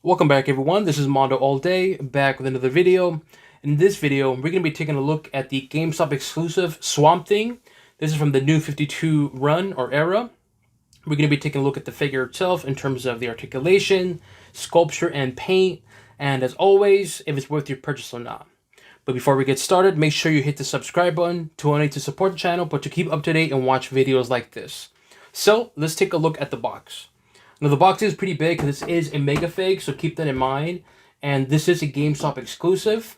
Welcome back everyone, this is MandoAllDay, back with another video. In this video, we're going to be taking a look at the Gamestop Exclusive Swamp Thing. This is from the New 52 run, or era. We're going to be taking a look at the figure itself in terms of the articulation, sculpture, and paint, and as always, if it's worth your purchase or not. But before we get started, make sure you hit the subscribe button to only to support the channel, but to keep up to date and watch videos like this. So, let's take a look at the box. Now the box is pretty big because this is a mega fig, so keep that in mind. And this is a GameStop exclusive.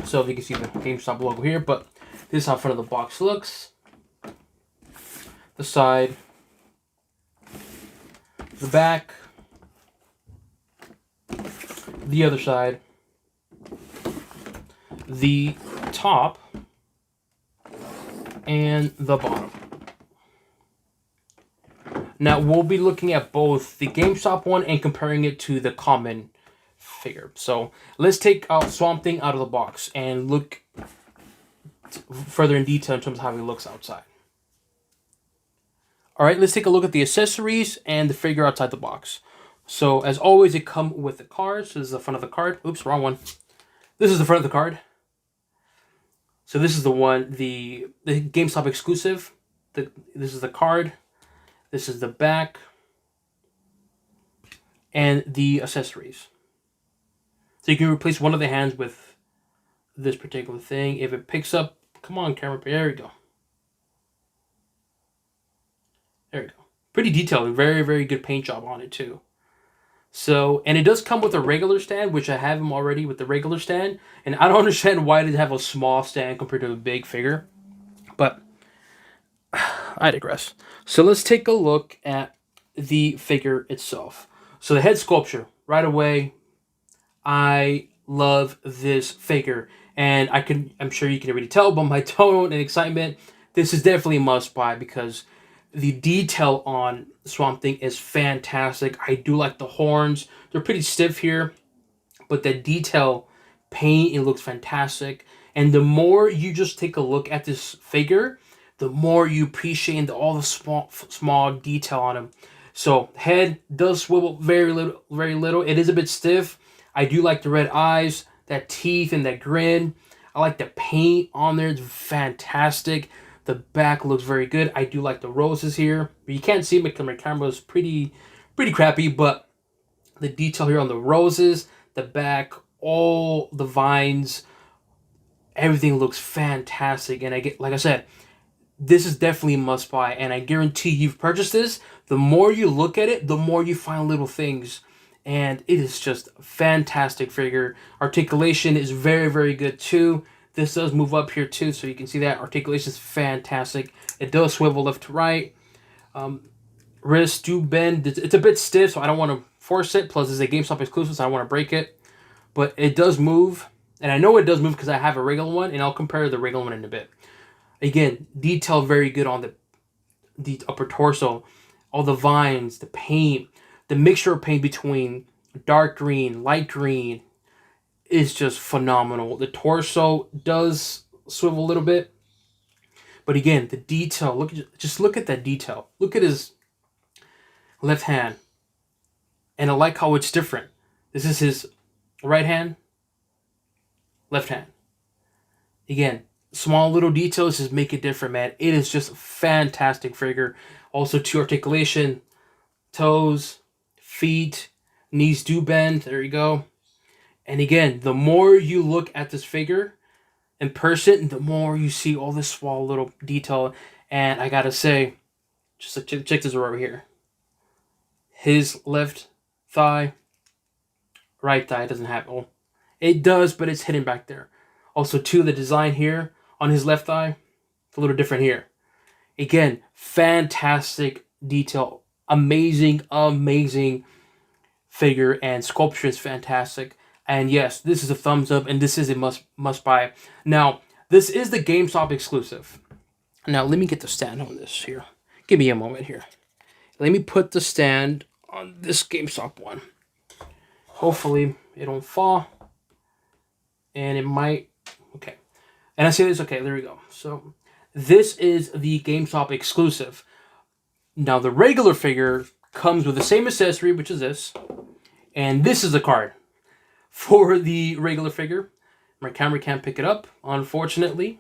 So if you can see the GameStop logo here, but this is how front of the box looks. The side, the back, the other side, the top, and the bottom. Now, we'll be looking at both the GameStop one and comparing it to the common figure. So, let's take out Swamp Thing out of the box and look further in detail in terms of how he looks outside. Alright, let's take a look at the accessories and the figure outside the box. So, as always, it comes with the card. So, this is the front of the card. Oops, wrong one. This is the front of the card. So, this is the one, the GameStop exclusive. This is the card. This is the back and the accessories. So you can replace one of the hands with this particular thing. If it picks up, come on camera, there we go. There we go. Pretty detailed and very, very good paint job on it too. So, and it does come with a regular stand, which I have him already with the regular stand. And I don't understand why they have a small stand compared to a big figure. But I digress. So let's take a look at the figure itself. So the head sculpture, right away, I love this figure. And I'm sure you can already tell by my tone and excitement, this is definitely a must buy because the detail on Swamp Thing is fantastic. I do like the horns. They're pretty stiff here, but the detail paint, it looks fantastic. And the more you just take a look at this figure, the more you appreciate all the small detail on him. So head does swivel very little, very little. It is a bit stiff. I do like the red eyes, that teeth, and that grin. I like the paint on there. It's fantastic. The back looks very good. I do like the roses here, but you can't see them because my camera is pretty crappy. But the detail here on the roses, the back, all the vines, everything looks fantastic. And like I said, this is definitely a must buy, and I guarantee you've purchased this. The more you look at it, the more you find little things, and it is just a fantastic figure. Articulation is very, very good too. This does move up here too, so you can see that articulation is fantastic. It does swivel left to right. Wrists do bend. It's a bit stiff, so I don't want to force it. Plus, it's a GameStop exclusive, so I don't want to break it. But it does move, and I know it does move because I have a regular one, and I'll compare the regular one in a bit. Again, detail very good on the upper torso. All the vines, the paint, the mixture of paint between dark green, light green is just phenomenal. The torso does swivel a little bit. But again, the detail, just look at that detail. Look at his left hand. And I like how it's different. This is his right hand, left hand. Again, small little details just make it different, man. It is just a fantastic figure. Also, to articulation, toes, feet, knees do bend. There you go. And again, the more you look at this figure in person, the more you see all this small little detail. And I gotta say, just check this over here. His left thigh, right thigh doesn't have it. It does, but it's hidden back there. Also, too, the design here on his left thigh, it's a little different here. Again, fantastic detail. Amazing figure, and sculpture is fantastic. And yes, this is a thumbs up, and this is a must buy. Now, this is the GameStop exclusive. Now, let me get the stand on this here. Give me a moment here. Let me put the stand on this GameStop one. Hopefully, it don't fall. And it might. Okay. And I say this, okay, there we go. So, this is the GameStop exclusive. Now, the regular figure comes with the same accessory, which is this. And this is the card for the regular figure. My camera can't pick it up, unfortunately.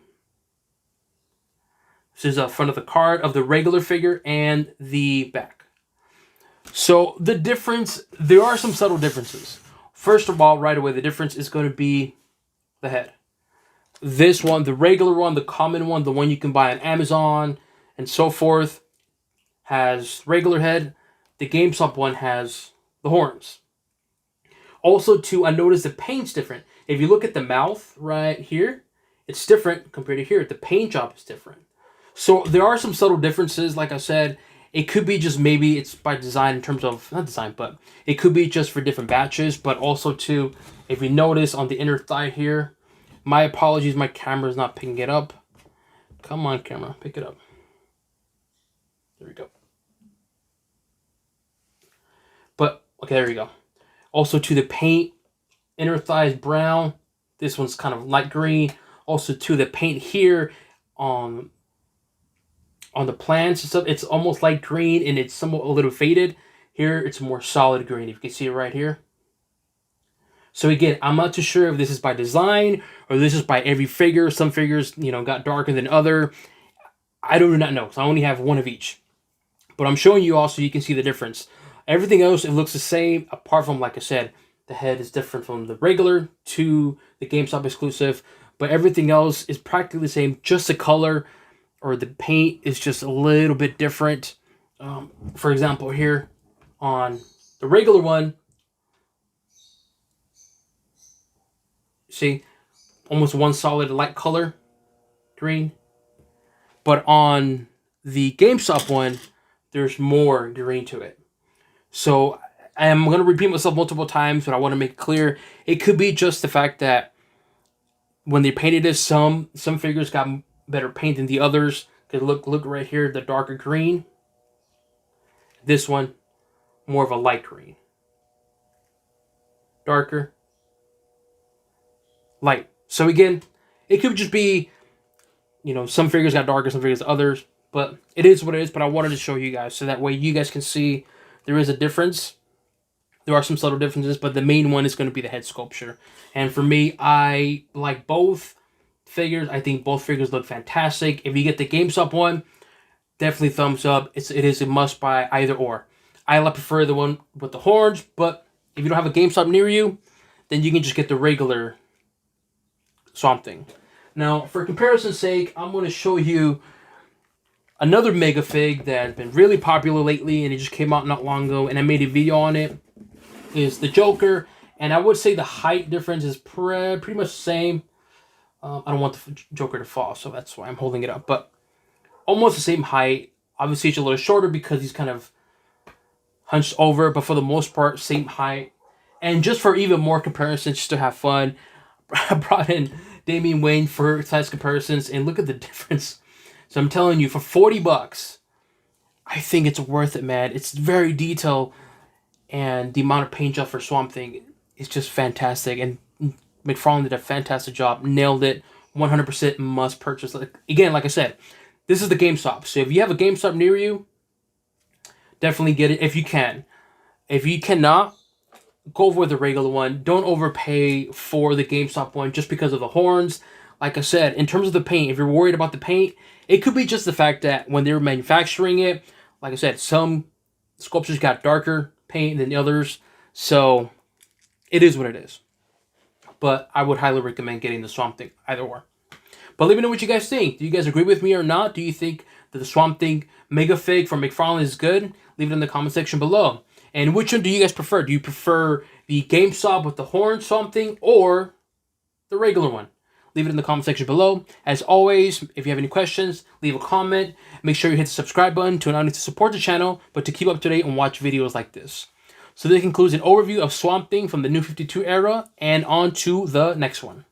This is the front of the card of the regular figure and the back. So the difference, there are some subtle differences. First of all, right away, the difference is going to be the head. This one, the regular one, the common one, the one you can buy on Amazon and so forth, has regular head. The Gamestop one has the horns. Also, too, I noticed the paint's different. If you look at the mouth right here, it's different compared to here. The paint job is different. So there are some subtle differences. Like I said, it could be just maybe it's by design in terms of, not design, but it could be just for different batches. But also, too, if you notice on the inner thigh here, my apologies, my camera is not picking it up. Come on, camera, pick it up. There we go. But, okay, there we go. Also, to the paint, inner thigh is brown. This one's kind of light green. Also, to the paint here on the plants and stuff, it's almost light green and it's somewhat a little faded. Here, it's more solid green. If you can see it right here. So again, I'm not too sure if this is by design or this is by every figure. Some figures, you know, got darker than other. I do not know, because I only have one of each. But I'm showing you all so you can see the difference. Everything else, it looks the same, apart from, like I said, the head is different from the regular to the Gamestop Exclusive. But everything else is practically the same. Just the color or the paint is just a little bit different. For example, here on the regular one, see, almost one solid light color, green. But on the Gamestop one, there's more green to it. So I'm going to repeat myself multiple times, but I want to make it clear. It could be just the fact that when they painted this, some figures got better paint than the others. Because look right here, the darker green. This one, more of a light green. Darker. Light. So again, it could just be, you know, some figures got darker, some figures others, but it is what it is. But I wanted to show you guys so that way you guys can see there is a difference. There are some subtle differences, but the main one is going to be the head sculpture. And for me, I like both figures. I think both figures look fantastic. If you get the Gamestop one, definitely thumbs up. It is a must buy, either or. I prefer the one with the horns, but if you don't have a Gamestop near you, then you can just get the regular Swamp Thing. Now, for comparison's sake, I'm going to show you another Mega Fig that has been really popular lately, and it just came out not long ago, and I made a video on it. Is the Joker, and I would say the height difference is pretty much the same. I don't want the Joker to fall, so that's why I'm holding it up, but almost the same height. Obviously, it's a little shorter because he's kind of hunched over, but for the most part, same height. And just for even more comparisons, just to have fun, I brought in Damian Wayne for size comparisons, and look at the difference. So I'm telling you, for 40 bucks, I think it's worth it, man. It's very detailed, and the amount of paint job for Swamp Thing is just fantastic. And McFarlane did a fantastic job, nailed it, 100% must purchase. Again, like I said, this is the Gamestop. So if you have a Gamestop near you, definitely get it if you can. If you cannot, go over with the regular one. Don't overpay for the Gamestop one just because of the horns. Like I said, in terms of the paint, if you're worried about the paint, it could be just the fact that when they were manufacturing it, like I said, some sculptures got darker paint than the others. So it is what it is. But I would highly recommend getting the Swamp Thing, either or. But let me know what you guys think. Do you guys agree with me or not? Do you think that the Swamp Thing Mega Fig from McFarlane is good? Leave it in the comment section below. And which one do you guys prefer? Do you prefer the Gamestop with the horn Swamp Thing or the regular one? Leave it in the comment section below. As always, if you have any questions, leave a comment. Make sure you hit the subscribe button to not only to support the channel, but to keep up to date and watch videos like this. So this concludes an overview of Swamp Thing from the New 52 era, and on to the next one.